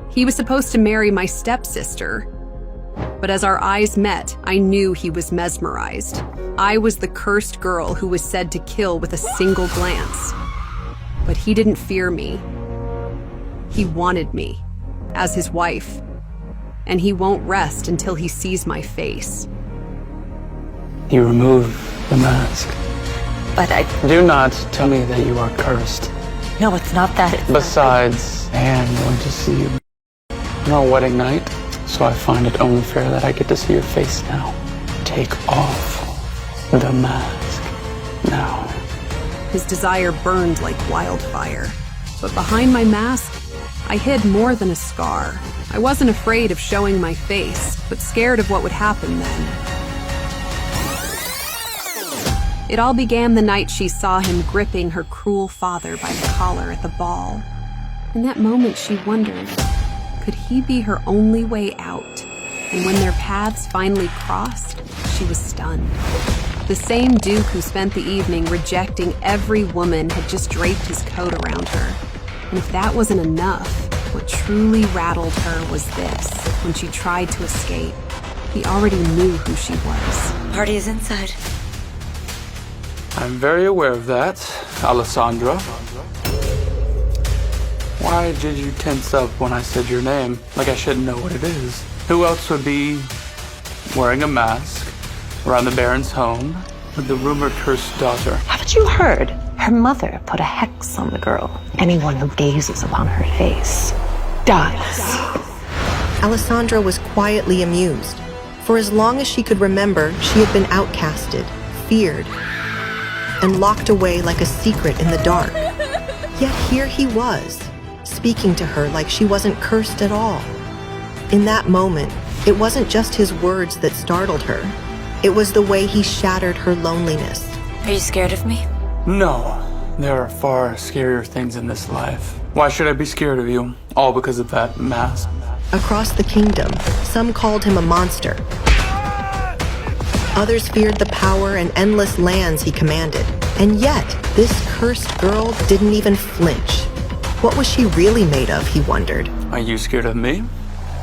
He was supposed to marry my stepsister. But as our eyes met, I knew he was mesmerized. I was the cursed girl who was said to kill with a single glance. But he didn't fear me. He wanted me, as his wife. And he won't rest until he sees my face. You remove the mask. But I... Do not tell me that you are cursed. No, it's not that. Besides, I am going to see you on our wedding night, so I find it only fair that I get to see your face now. Take off the mask now. His desire burned like wildfire. But behind my mask, I hid more than a scar. I wasn't afraid of showing my face, but scared of what would happen then. It all began the night she saw him gripping her cruel father by the collar at the ball. In that moment, she wondered, could he be her only way out? And when their paths finally crossed, she was stunned. The same Duke who spent the evening rejecting every woman had just draped his coat around her. And if that wasn't enough, what truly rattled her was this. When she tried to escape, he already knew who she was. Party is inside. I'm very aware of that, Alessandra. Why did you tense up when I said your name, like I shouldn't know what it is? Who else would be wearing a mask around the Baron's home with the rumored cursed daughter? Haven't you heard? Her mother put a hex on the girl. Anyone who gazes upon her face dies. Alessandra was quietly amused. For as long as she could remember, she had been outcasted, feared, and locked away like a secret in the dark. Yet here he was, speaking to her like she wasn't cursed at all. In that moment, it wasn't just his words that startled her. It was the way he shattered her loneliness. Are you scared of me? No, there are far scarier things in this life. Why should I be scared of you? All because of that mask. Across the kingdom, some called him a monster. Others feared the power and endless lands he commanded. And yet, this cursed girl didn't even flinch. What was she really made of, he wondered. Are you scared of me?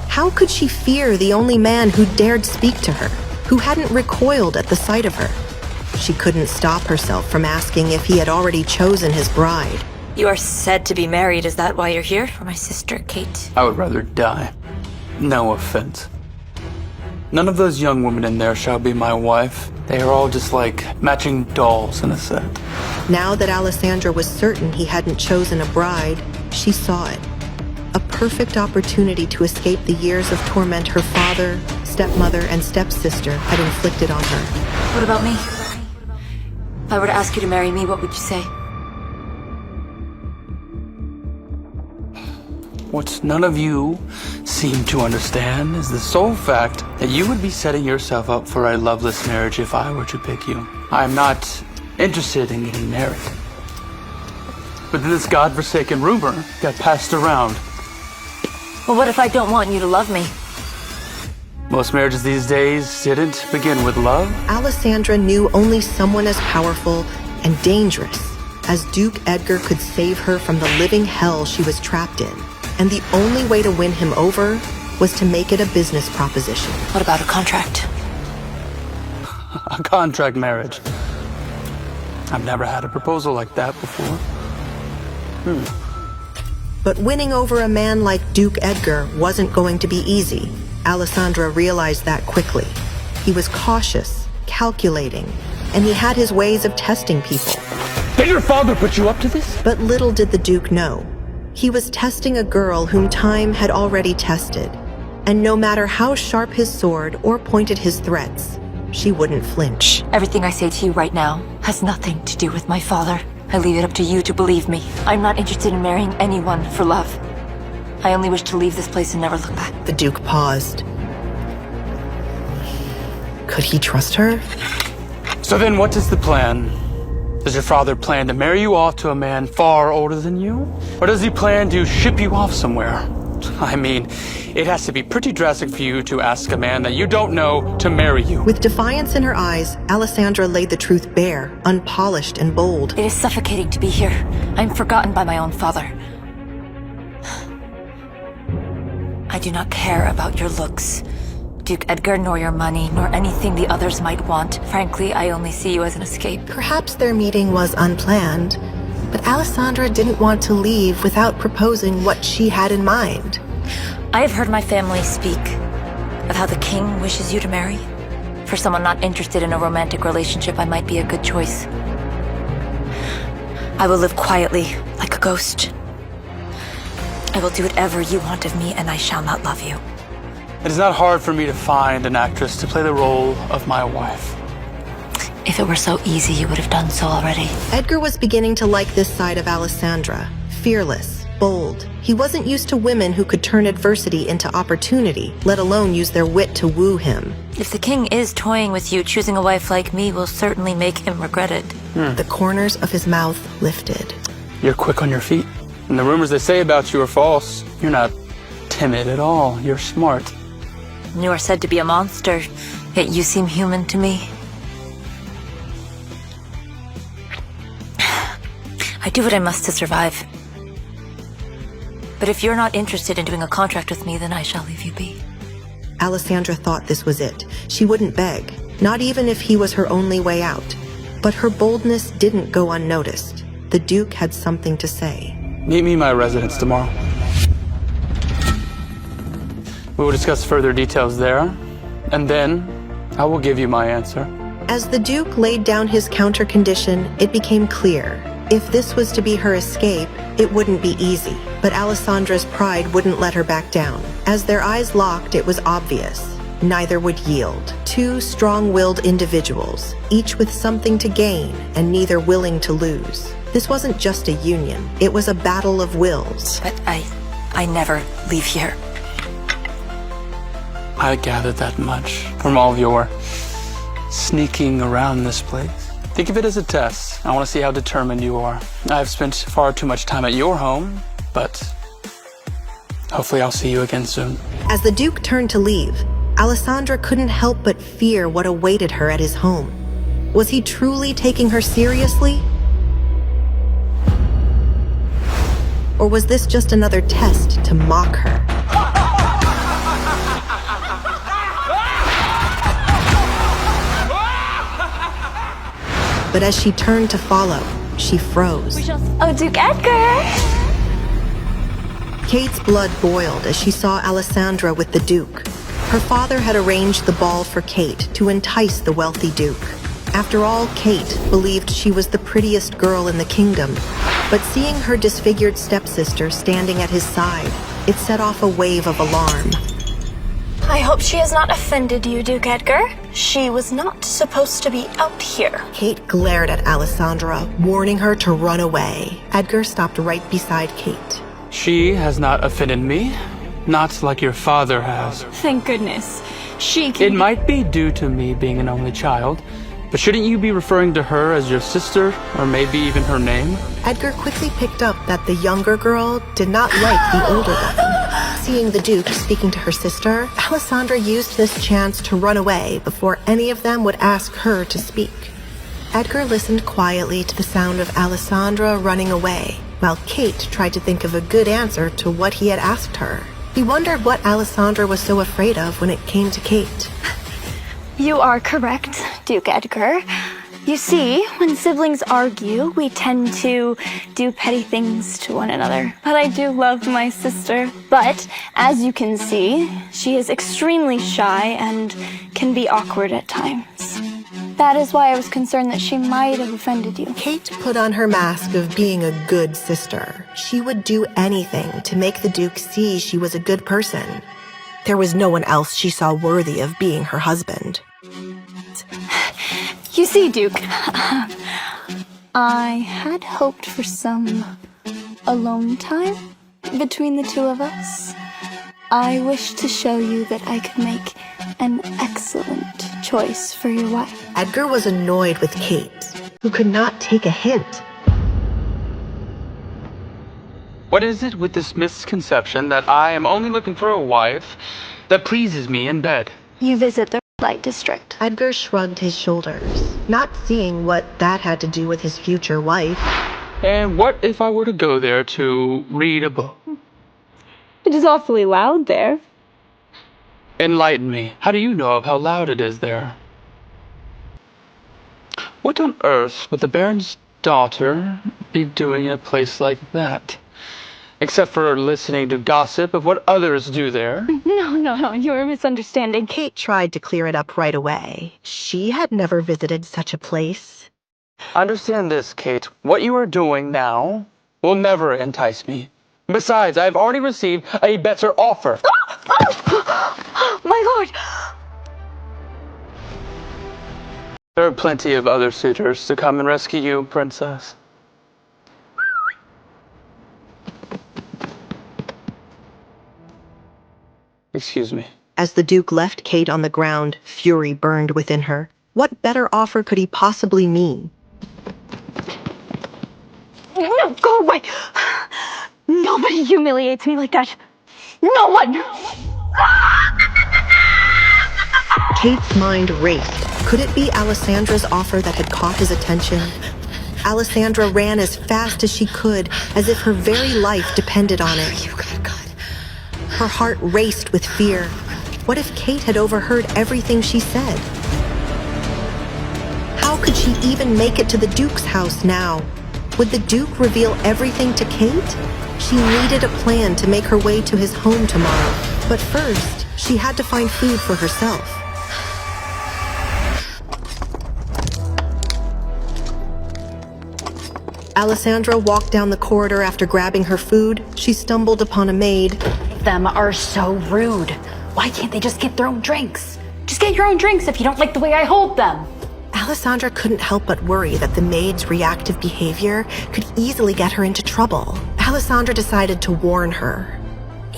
How could she fear the only man who dared speak to her, who hadn't recoiled at the sight of her? She couldn't stop herself from asking if he had already chosen his bride. You are said to be married. Is that why you're here? For my sister, Kate? I would rather die. No offense. None of those young women in there shall be my wife. They are all just like matching dolls in a set. Now that Alessandra was certain he hadn't chosen a bride, she saw it. A perfect opportunity to escape the years of torment her father, stepmother, and stepsister had inflicted on her. What about me? If I were to ask you to marry me, what would you say? What none of you seem to understand is the sole fact that you would be setting yourself up for a loveless marriage if I were to pick you. I'm not interested in getting married. But then this godforsaken rumor got passed around. Well, what if I don't want you to love me? Most marriages these days didn't begin with love. Alessandra knew only someone as powerful and dangerous as Duke Edgar could save her from the living hell she was trapped in. And the only way to win him over was to make it a business proposition. What about a contract? A contract marriage. I've never had a proposal like that before. But winning over a man like Duke Edgar wasn't going to be easy. Alessandra realized that quickly. He was cautious, calculating, and he had his ways of testing people. Did your father put you up to this? But little did the Duke know. He was testing a girl whom time had already tested. And no matter how sharp his sword or pointed his threats, she wouldn't flinch. Everything I say to you right now has nothing to do with my father. I leave it up to you to believe me. I'm not interested in marrying anyone for love. I only wish to leave this place and never look back. The Duke paused. Could he trust her? So then what is the plan? Does your father plan to marry you off to a man far older than you? Or does he plan to ship you off somewhere? I mean, it has to be pretty drastic for you to ask a man that you don't know to marry you. With defiance in her eyes, Alessandra laid the truth bare, unpolished and bold. It is suffocating to be here. I'm forgotten by my own father. I do not care about your looks, Duke Edgar, nor your money, nor anything the others might want. Frankly, I only see you as an escape. Perhaps their meeting was unplanned, but Alessandra didn't want to leave without proposing what she had in mind. I have heard my family speak of how the king wishes you to marry. For someone not interested in a romantic relationship, I might be a good choice. I will live quietly, like a ghost. I will do whatever you want of me, and I shall not love you. It is not hard for me to find an actress to play the role of my wife. If it were so easy, you would have done so already. Edgar was beginning to like this side of Alessandra. Fearless, bold. He wasn't used to women who could turn adversity into opportunity, let alone use their wit to woo him. If the king is toying with you, choosing a wife like me will certainly make him regret it. The corners of his mouth lifted. You're quick on your feet. And the rumors they say about you are false. You're not timid at all. You're smart. You are said to be a monster, yet you seem human to me. I do what I must to survive. But if you're not interested in doing a contract with me, then I shall leave you be. Alessandra thought this was it. She wouldn't beg, not even if he was her only way out. But her boldness didn't go unnoticed. The Duke had something to say. Meet me in my residence tomorrow. We will discuss further details there, and then I will give you my answer. As the Duke laid down his counter condition, it became clear. If this was to be her escape, it wouldn't be easy. But Alessandra's pride wouldn't let her back down. As their eyes locked, it was obvious. Neither would yield. Two strong-willed individuals, each with something to gain and neither willing to lose. This wasn't just a union. It was a battle of wills. But I never leave here. I gathered that much from all of your sneaking around this place. Think of it as a test. I want to see how determined you are. I've spent far too much time at your home, but hopefully I'll see you again soon. As the Duke turned to leave, Alessandra couldn't help but fear what awaited her at his home. Was he truly taking her seriously? Or was this just another test to mock her? But as she turned to follow, she froze. Oh, Duke Edgar! Kate's blood boiled as she saw Alessandra with the Duke. Her father had arranged the ball for Kate to entice the wealthy Duke. After all, Kate believed she was the prettiest girl in the kingdom. But seeing her disfigured stepsister standing at his side, it set off a wave of alarm. I hope she has not offended you, Duke Edgar. She was not supposed to be out here. Kate glared at Alessandra, warning her to run away. Edgar stopped right beside Kate. She has not offended me, not like your father has. Thank goodness. She can... It might be due to me being an only child, but shouldn't you be referring to her as your sister, or maybe even her name? Edgar quickly picked up that the younger girl did not like the older one. Seeing the Duke speaking to her sister, Alessandra used this chance to run away before any of them would ask her to speak. Edgar listened quietly to the sound of Alessandra running away, while Kate tried to think of a good answer to what he had asked her. He wondered what Alessandra was so afraid of when it came to Kate. You are correct, Duke Edgar. You see, when siblings argue, we tend to do petty things to one another. But I do love my sister. But, as you can see, she is extremely shy and can be awkward at times. That is why I was concerned that she might have offended you. Kate put on her mask of being a good sister. She would do anything to make the Duke see she was a good person. There was no one else she saw worthy of being her husband. You see, Duke, I had hoped for some alone time between the two of us. I wish to show you that I could make an excellent choice for your wife. Edgar was annoyed with Kate, who could not take a hint. What is it with this misconception that I am only looking for a wife that pleases me in bed? You visit the light district. Edgar shrugged his shoulders, not seeing what that had to do with his future wife. And what if I were to go there to read a book? It is awfully loud there. Enlighten me. How do you know of how loud it is there? What on earth would the Baron's daughter be doing in a place like that? Except for listening to gossip of what others do there. No, you're misunderstanding. Kate tried to clear it up right away. She had never visited such a place. Understand this, Kate. What you are doing now will never entice me. Besides, I've already received a better offer. My lord! There are plenty of other suitors to come and rescue you, princess. Excuse me. As the Duke left Kate on the ground, fury burned within her. What better offer could he possibly mean? No, go away! Nobody humiliates me like that. No one! Kate's mind raced. Could it be Alessandra's offer that had caught his attention? Alessandra ran as fast as she could, as if her very life depended on it. Her heart raced with fear. What if Kate had overheard everything she said? How could she even make it to the Duke's house now? Would the Duke reveal everything to Kate? She needed a plan to make her way to his home tomorrow. But first, she had to find food for herself. Alessandra walked down the corridor after grabbing her food. She stumbled upon a maid. Them are so rude. Why can't they just get their own drinks? Just get your own drinks if you don't like the way I hold them. Alessandra couldn't help but worry that the maid's reactive behavior could easily get her into trouble. Alessandra decided to warn her.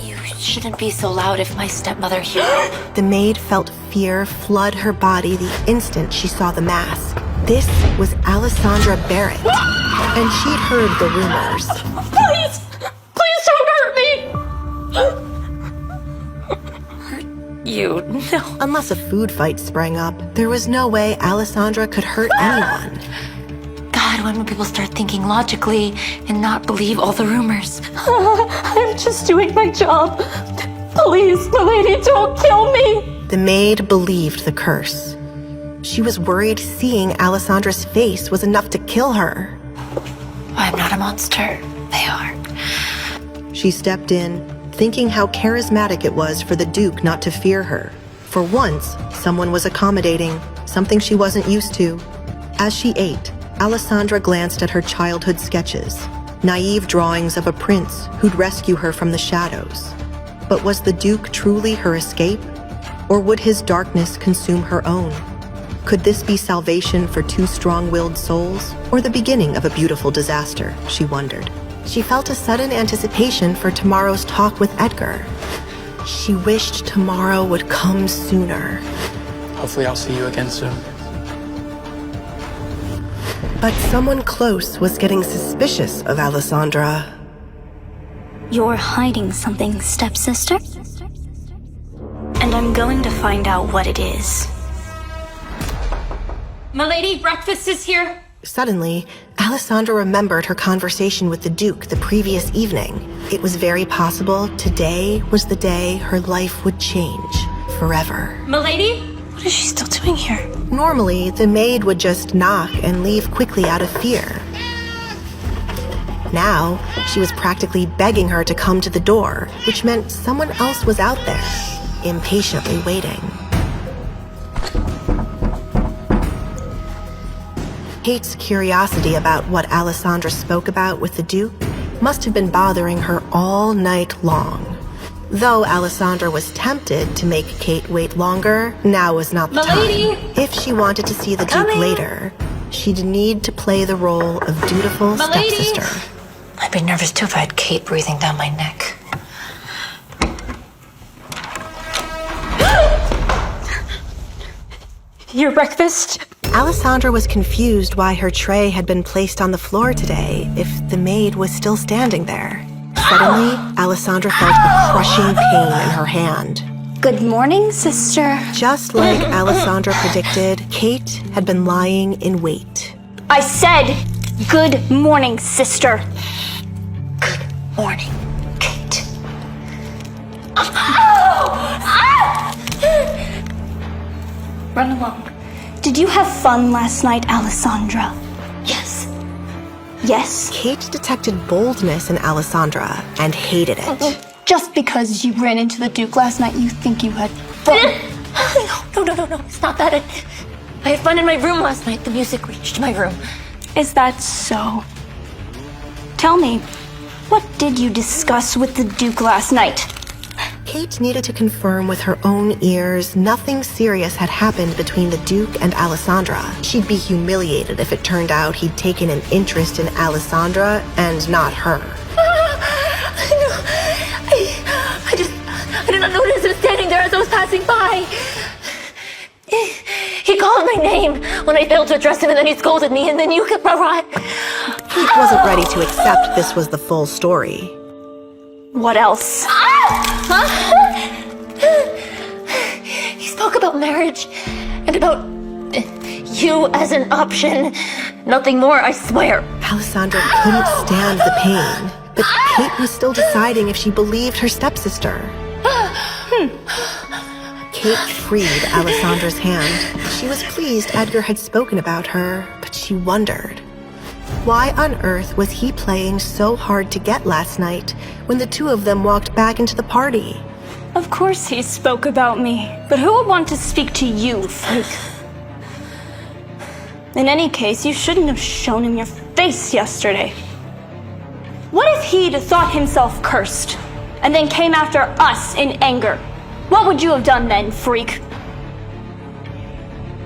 You shouldn't be so loud if my stepmother hears. The maid felt fear flood her body the instant she saw the mask. This was Alessandra Barrett, and she'd heard the rumors. Please! Please don't hurt me! You, no. Unless a food fight sprang up, there was no way Alessandra could hurt anyone. God, when will people start thinking logically and not believe all the rumors? I'm just doing my job. Please, milady, don't kill me! The maid believed the curse. She was worried seeing Alessandra's face was enough to kill her. I'm not a monster. They are. She stepped in, thinking how charismatic it was for the Duke not to fear her. For once, someone was accommodating, something she wasn't used to. As she ate, Alessandra glanced at her childhood sketches, naive drawings of a prince who'd rescue her from the shadows. But was the Duke truly her escape? Or would his darkness consume her own? Could this be salvation for two strong-willed souls, or the beginning of a beautiful disaster, she wondered. She felt a sudden anticipation for tomorrow's talk with Edgar. She wished tomorrow would come sooner. Hopefully I'll see you again soon. But someone close was getting suspicious of Alessandra. You're hiding something, stepsister? And I'm going to find out what it is. Milady, breakfast is here. Suddenly, Alessandra remembered her conversation with the Duke the previous evening. It was very possible today was the day her life would change forever. Milady? What is she still doing here? Normally, the maid would just knock and leave quickly out of fear. Now, she was practically begging her to come to the door, which meant someone else was out there, impatiently waiting. Kate's curiosity about what Alessandra spoke about with the Duke must have been bothering her all night long. Though Alessandra was tempted to make Kate wait longer, now was not the time. If she wanted to see the Duke later, she'd need to play the role of dutiful stepsister. I'd be nervous too if I had Kate breathing down my neck. Your breakfast? Alessandra was confused why her tray had been placed on the floor today if the maid was still standing there. Suddenly, Alessandra felt a crushing pain in her hand. Good morning, sister. Just like Alessandra predicted, Kate had been lying in wait. I said, good morning, sister. Good morning, Kate. Run along. Did you have fun last night, Alessandra? Yes. Yes? Kate detected boldness in Alessandra and hated it. Just because you ran into the Duke last night, you think you had fun? No. It's not that. I had fun in my room last night. The music reached my room. Is that so? Tell me, what did you discuss with the Duke last night? Kate needed to confirm with her own ears nothing serious had happened between the Duke and Alessandra. She'd be humiliated if it turned out he'd taken an interest in Alessandra and not her. I did not notice him standing there as I was passing by. He called my name when I failed to address him, and then he scolded me, and then you arrived. Kate wasn't ready to accept this was the full story. What else? He spoke about marriage and about you as an option. Nothing more, I swear. Alessandra couldn't stand the pain, but Kate was still deciding if she believed her stepsister. Kate freed Alessandra's hand. She was pleased Edgar had spoken about her, but she wondered, why on earth was he playing so hard to get last night when the two of them walked back into the party? Of course he spoke about me, but who would want to speak to you, freak? In any case, you shouldn't have shown him your face yesterday. What if he'd thought himself cursed, and then came after us in anger? What would you have done then, freak?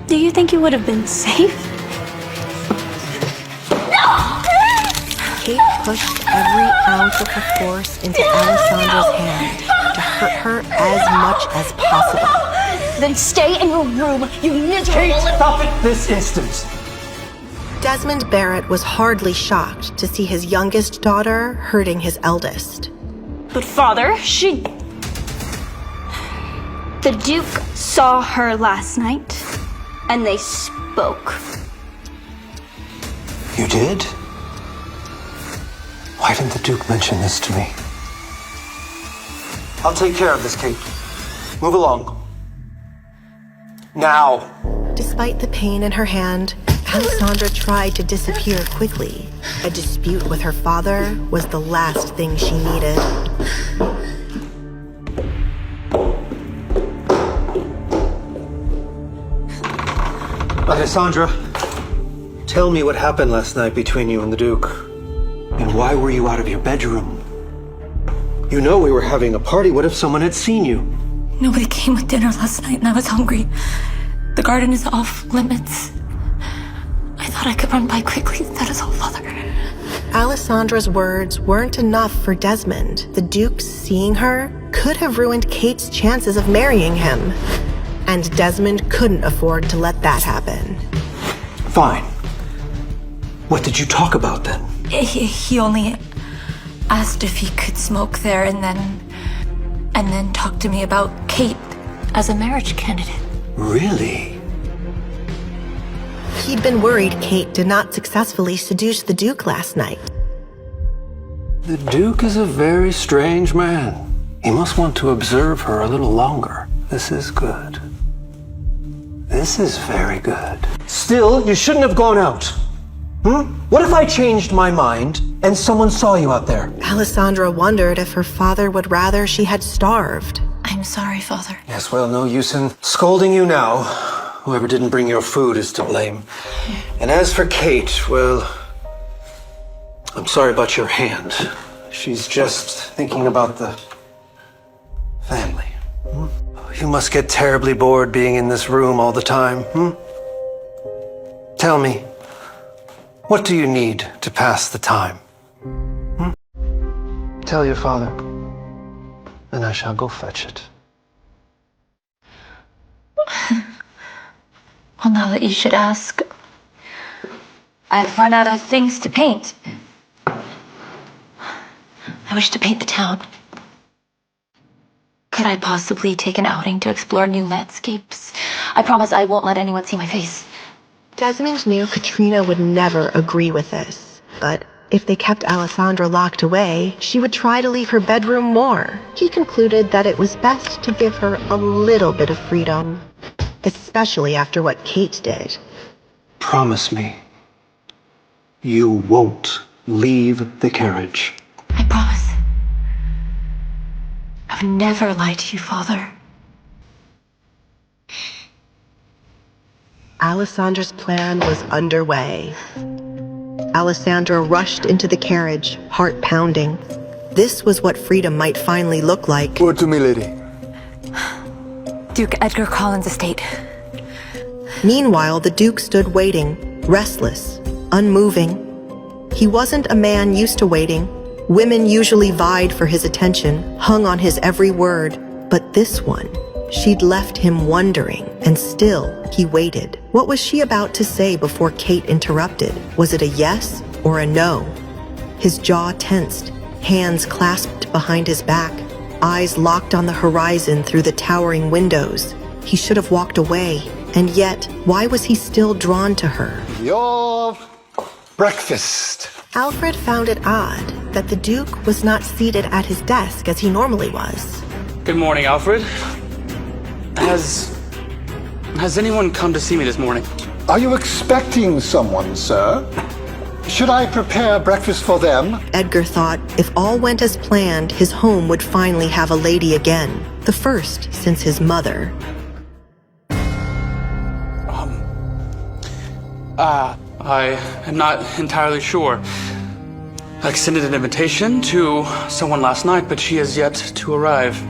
Do you think you would have been safe? Kate pushed every ounce of her force into Alessandra's hand to hurt her as much as possible. Then stay in your room, you miserable... Kate, stop it this instant! Desmond Barrett was hardly shocked to see his youngest daughter hurting his eldest. But father, The Duke saw her last night, and they spoke. You did? Why didn't the Duke mention this to me? I'll take care of this, Kate. Move along. Now. Despite the pain in her hand, Alessandra tried to disappear quickly. A dispute with her father was the last thing she needed. Alessandra, tell me what happened last night between you and the Duke. And why were you out of your bedroom? You know we were having a party. What if someone had seen you? Nobody came with dinner last night, and I was hungry. The garden is off limits. I thought I could run by quickly. That is all, Father. Alessandra's words weren't enough for Desmond. The Duke seeing her could have ruined Kate's chances of marrying him. And Desmond couldn't afford to let that happen. Fine. What did you talk about then? He only asked if he could smoke there, and then talk to me about Kate as a marriage candidate. Really? He'd been worried Kate did not successfully seduce the Duke last night. The Duke is a very strange man. He must want to observe her a little longer. This is good. This is very good. Still, you shouldn't have gone out. What if I changed my mind and someone saw you out there? Alessandra wondered if her father would rather she had starved. I'm sorry, Father. Yes, well, no use in scolding you now. Whoever didn't bring your food is to blame. And as for Kate, well, I'm sorry about your hand. She's just thinking about the family. You must get terribly bored being in this room all the time, Tell me, what do you need to pass the time? Tell your father, and I shall go fetch it. Well, now that you should ask, I've run out of things to paint. I wish to paint the town. Could I possibly take an outing to explore new landscapes? I promise I won't let anyone see my face. Desmond knew Katrina would never agree with this, but if they kept Alessandra locked away, she would try to leave her bedroom more. He concluded that it was best to give her a little bit of freedom. especially after what Kate did. Promise me you won't leave the carriage. I promise. I would never lie to you, Father. Alessandra's plan was underway. Alessandra rushed into the carriage, heart pounding. This was what freedom might finally look like. Word to me, lady. Duke Edgar Collins' estate. Meanwhile, the Duke stood waiting, restless, unmoving. He wasn't a man used to waiting. Women usually vied for his attention, hung on his every word. But this one, she'd left him wondering, and still he waited. What was she about to say before Kate interrupted? Was it a yes or a no? His jaw tensed, hands clasped behind his back, eyes locked on the horizon through the towering windows. He should have walked away, and yet, why was he still drawn to her? Your breakfast. Alfred found it odd that the Duke was not seated at his desk as he normally was. Good morning, Alfred. Has anyone come to see me this morning? Are you expecting someone, sir? Should I prepare breakfast for them? Edgar thought if all went as planned, his home would finally have a lady again, the first since his mother. I am not entirely sure. I extended an invitation to someone last night, but she has yet to arrive.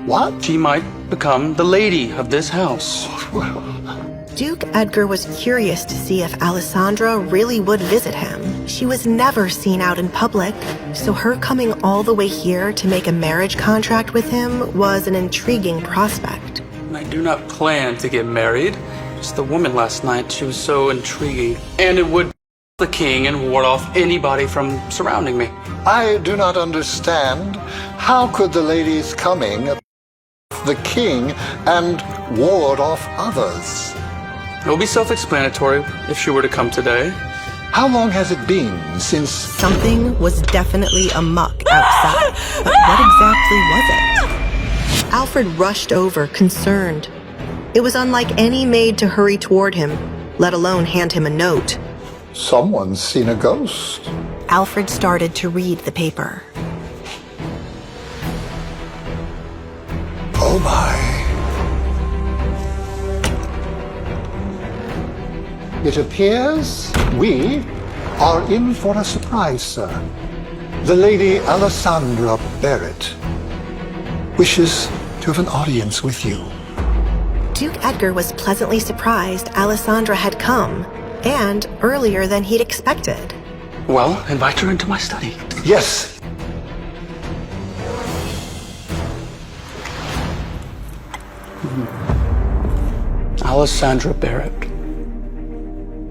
What? She might become the lady of this house. Duke Edgar was curious to see if Alessandra really would visit him. She was never seen out in public, so her coming all the way here to make a marriage contract with him was an intriguing prospect. I do not plan to get married. Just the woman last night, she was so intriguing. And it would the king and ward off anybody from surrounding me. I do not understand. How could the lady's coming the king and ward off others? It will be self-explanatory if she were to come today. How long has it been since... Something was definitely amok outside, but what exactly was it? Alfred rushed over, concerned. It was unlike any maid to hurry toward him, let alone hand him a note. Someone's seen a ghost. Alfred started to read the paper. Oh my. It appears we are in for a surprise, sir. The Lady Alessandra Barrett wishes to have an audience with you. Duke Edgar was pleasantly surprised Alessandra had come, and earlier than he'd expected. Well, invite her into my study. Yes. Alessandra Barrett.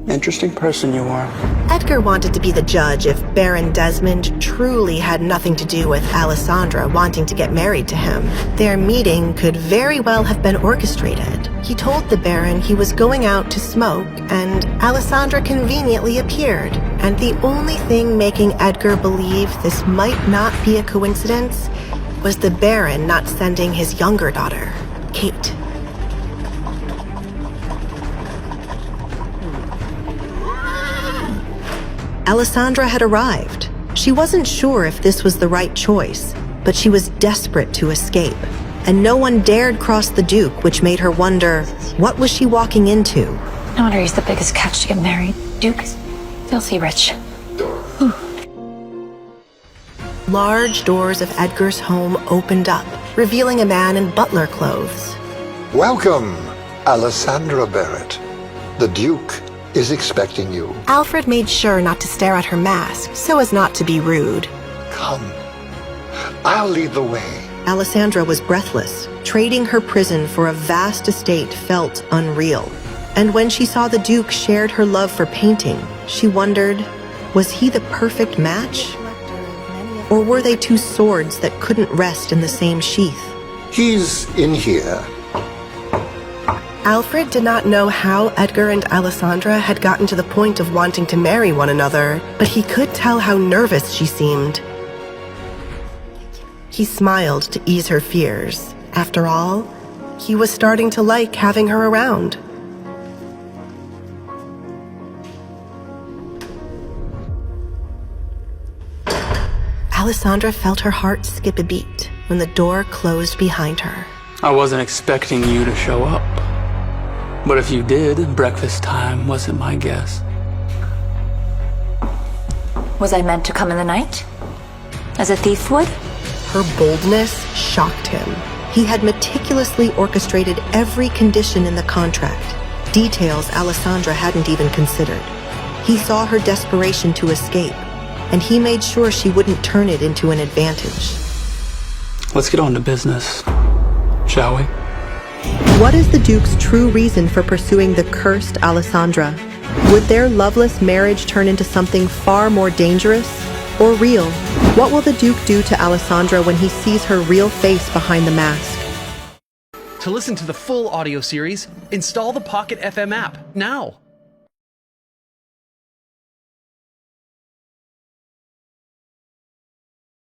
Interesting person you are. Edgar wanted to be the judge if Baron Desmond truly had nothing to do with Alessandra wanting to get married to him. Their meeting could very well have been orchestrated. He told the Baron he was going out to smoke, and Alessandra conveniently appeared. And the only thing making Edgar believe this might not be a coincidence was the Baron not sending his younger daughter, Kate. Alessandra had arrived. She wasn't sure if this was the right choice, but she was desperate to escape. And no one dared cross the Duke, which made her wonder, what was she walking into? No wonder he's the biggest catch to get married. Duke is filthy rich. Large doors of Edgar's home opened up, revealing a man in butler clothes. Welcome, Alessandra Barrett. The Duke is expecting you. Alfred made sure not to stare at her mask, so as not to be rude. Come. I'll lead the way. Alessandra was breathless. Trading her prison for a vast estate felt unreal. And when she saw the Duke shared her love for painting, she wondered, was he the perfect match? Or were they two swords that couldn't rest in the same sheath? He's in here. Alfred did not know how Edgar and Alessandra had gotten to the point of wanting to marry one another, but he could tell how nervous she seemed. He smiled to ease her fears, After all, he was starting to like having her around. Alessandra felt her heart skip a beat when the door closed behind her. I wasn't expecting you to show up. But if you did, breakfast time wasn't my guess. Was I meant to come in the night? As a thief would? Her boldness shocked him. He had meticulously orchestrated every condition in the contract, details Alessandra hadn't even considered. He saw her desperation to escape, and he made sure she wouldn't turn it into an advantage. Let's get on to business, shall we? What is the Duke's true reason for pursuing the cursed Alessandra? Would their loveless marriage turn into something far more dangerous or real? What will the Duke do to Alessandra when he sees her real face behind the mask? To listen to the full audio series, install the Pocket FM app now.